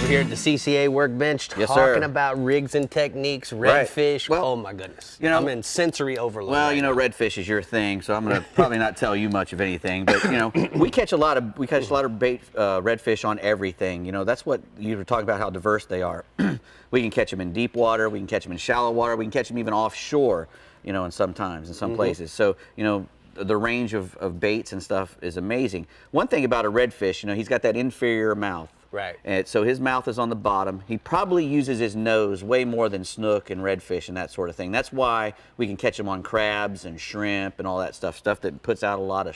We're here at the CCA Workbench talking about rigs and techniques, redfish. Well, oh my goodness. You know, I'm in sensory overload. Well, you know, redfish is your thing, so I'm going to probably not tell you much of anything. But you know, we catch a lot of bait redfish on everything. You know, that's what you were talking about, how diverse they are. We can catch them in deep water, we can catch them in shallow water, we can catch them even offshore. You know, and sometimes in some places. So you know, the range of baits and stuff is amazing. One thing about a redfish, you know, he's got that inferior mouth. Right. And so his mouth is on the bottom. He probably uses his nose way more than snook and redfish and that sort of thing. That's why we can catch him on crabs and shrimp and all that stuff that puts out a lot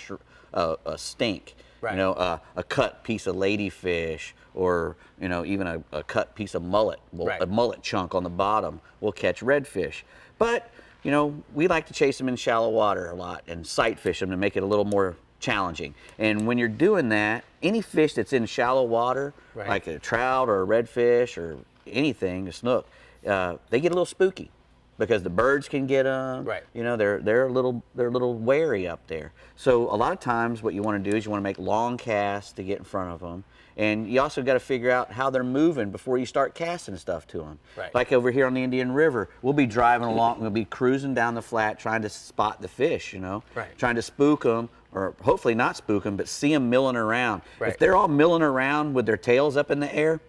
of stink. Right. You know, a cut piece of ladyfish, or you know, even a cut piece of mullet, a mullet chunk on the bottom will catch redfish. But you know, we like to chase them in shallow water a lot and sight fish them to make it a little more challenging. And when you're doing that, any fish that's in shallow water, like a trout or a redfish or anything, a snook, they get a little spooky because the birds can get them. Right. You know, they're a little wary up there. So a lot of times, what you want to do is you want to make long casts to get in front of them. And you also got to figure out how they're moving before you start casting stuff to them. Right. Like over here on the Indian River, we'll be driving along, we'll be cruising down the flat trying to spot the fish, you know, trying to spook them, or hopefully not spook them, but see them milling around. If they're all milling around with their tails up in the air,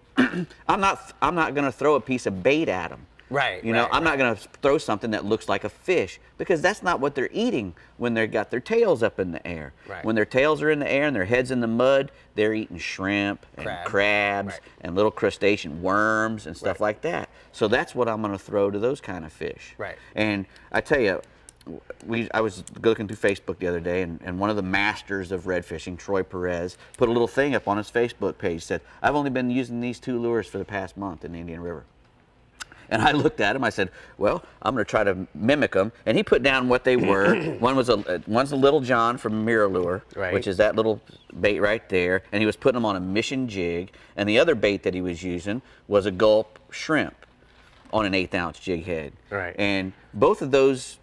I'm not going to throw a piece of bait at them. You know, I'm not going to throw something that looks like a fish, because that's not what they're eating when they've got their tails up in the air. When their tails are in the air and their head's in the mud, they're eating shrimp and crabs and little crustacean worms and stuff like that. So that's what I'm going to throw to those kind of fish. And I tell you, I was looking through Facebook the other day, and one of the masters of red fishing, Troy Perez, put a little thing up on his Facebook page, said, "I've only been using these 2 lures for the past month in the Indian River." And I looked at him, I said, well, I'm going to try to mimic them. And he put down what they were. One's a Little John from Mirror Lure, which is that little bait right there. And he was putting them on a mission jig. And the other bait that he was using was a gulp shrimp on an 1/8 ounce jig head. And both of those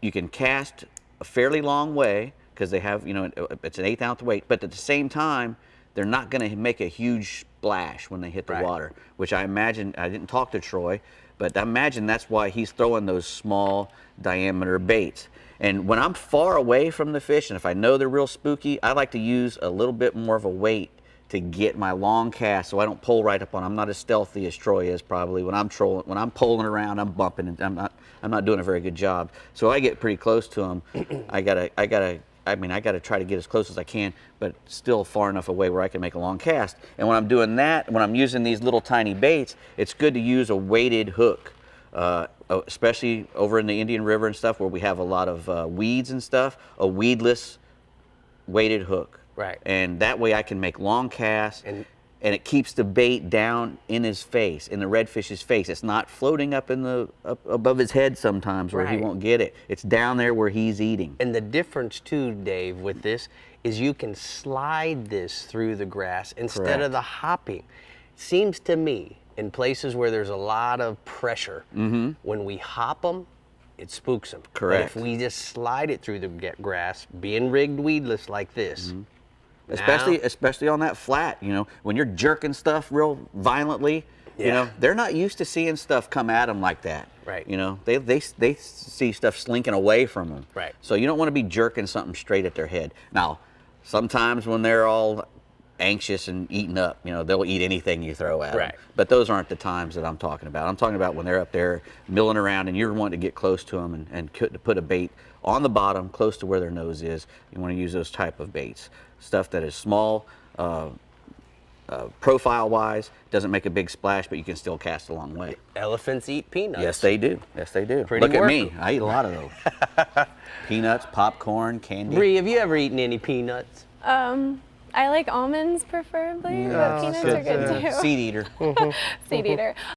you can cast a fairly long way, because they have, you know, it's an 1/8 ounce weight. But at the same time, they're not going to make a huge splash when they hit the water, which I imagine, I didn't talk to Troy, but I imagine that's why he's throwing those small diameter baits. And when I'm far away from the fish, and if I know they're real spooky, I like to use a little bit more of a weight to get my long cast, so I don't pull right up on them. I'm not as stealthy as Troy is probably. When I'm pulling around, I'm bumping, and I'm not doing a very good job. So I get pretty close to them. I gotta try to get as close as I can, but still far enough away where I can make a long cast. And when I'm doing that, when I'm using these little tiny baits, it's good to use a weighted hook, especially over in the Indian River and stuff where we have a lot of weeds and stuff. A weedless weighted hook. And that way I can make long casts, and it keeps the bait down in his face, in the redfish's face. It's not floating up above his head sometimes where he won't get it. It's down there where he's eating. And the difference too, Dave, with this is you can slide this through the grass instead of the hopping. Seems to me, in places where there's a lot of pressure, when we hop them, it spooks them. But if we just slide it through the grass, being rigged weedless like this, especially on that flat, you know, when you're jerking stuff real violently, you know, they're not used to seeing stuff come at them like that. You know, they see stuff slinking away from them. So you don't want to be jerking something straight at their head. Now, sometimes when they're all anxious and eating up, you know, they'll eat anything you throw at them. But those aren't the times that I'm talking about. I'm talking about when they're up there milling around and you're wanting to get close to them and to put a bait on the bottom close to where their nose is. You want to use those type of baits. Stuff that is small, profile-wise, doesn't make a big splash, but you can still cast a long way. Elephants eat peanuts. Yes, they do. Yes, they do. Look at me. I eat a lot of those. Peanuts, popcorn, candy. Bree, have you ever eaten any peanuts? I like almonds preferably, but peanuts are good too. Seed eater. Seed eater.